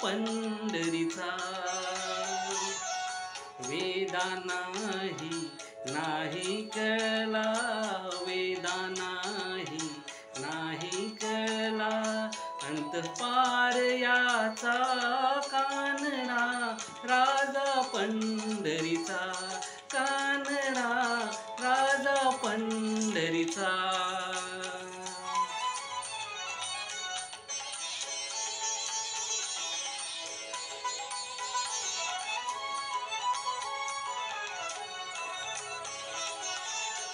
पंढरीचा. वेदा नाही कळला, वेदा नाही कळला, अंतपार याचा कानडा राजा पंढरीचा, कानडा राजा पंढरीचा.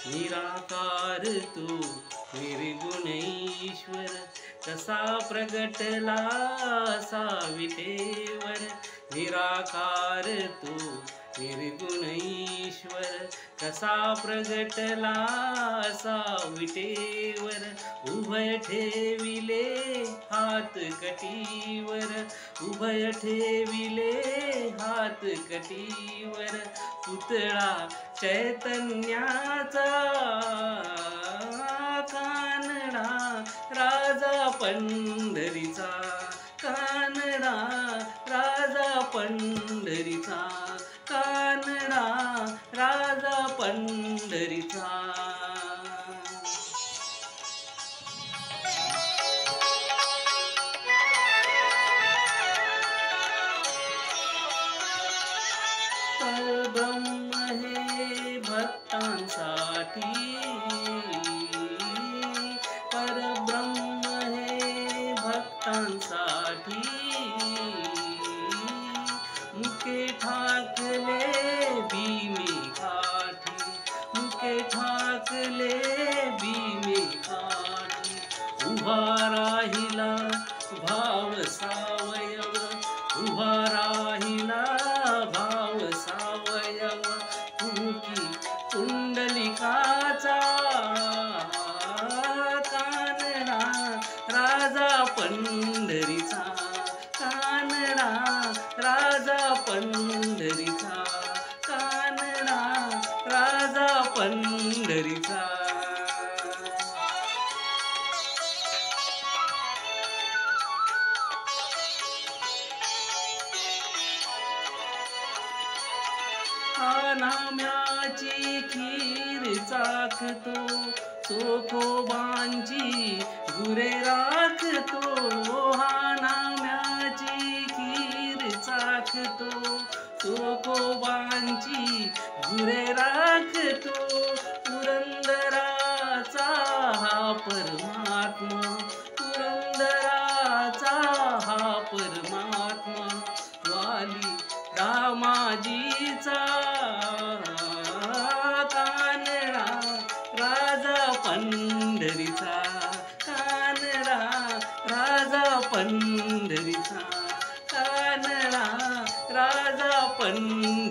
निराकार तू निर्गुण ईश्वर, कसा प्रगटला असा विटेवर. निराकार तू निर्गुण ईश्वर, कसा प्रगटला असा विटेवर. उभय ठेविले हात कटीवर, उभय ठेविले हात कटीवर. पुतळा चैतन्याचा, कानडा राजा पंढरीचा, कानडा राजा पंढरीचा, कानडा राजा पंढरीचा. परब्रह्म हे भक्तांसाठी, परब्रह्म हे भक्तांसाठी. मुके ठाकले भीमे काठी, मुके ठाकले भीमे काठी. उभा राहिला भाव सावयव, उभा राहिला भाव सावयव. फुंकी पुंडलिकाचा, कानडा राजा पंढरीचा, कानडा राजा पंढरीचा, कानडा राजा पंढरीचा. हा नाम्याची खीर चाखतो, चोखोबांची गुरे राखतो. हा नाम्याची खीर चाखतो, चोखोबांची गुरे राखतो. पुरंदराचा हा परमात्मा, पुरंदराचा हा परमात्मा. वाली दामाजीचा, कानडा राजा पंढरीचा, कानडा राजा पंढरीचा, कानडा राजा पंढरीचा.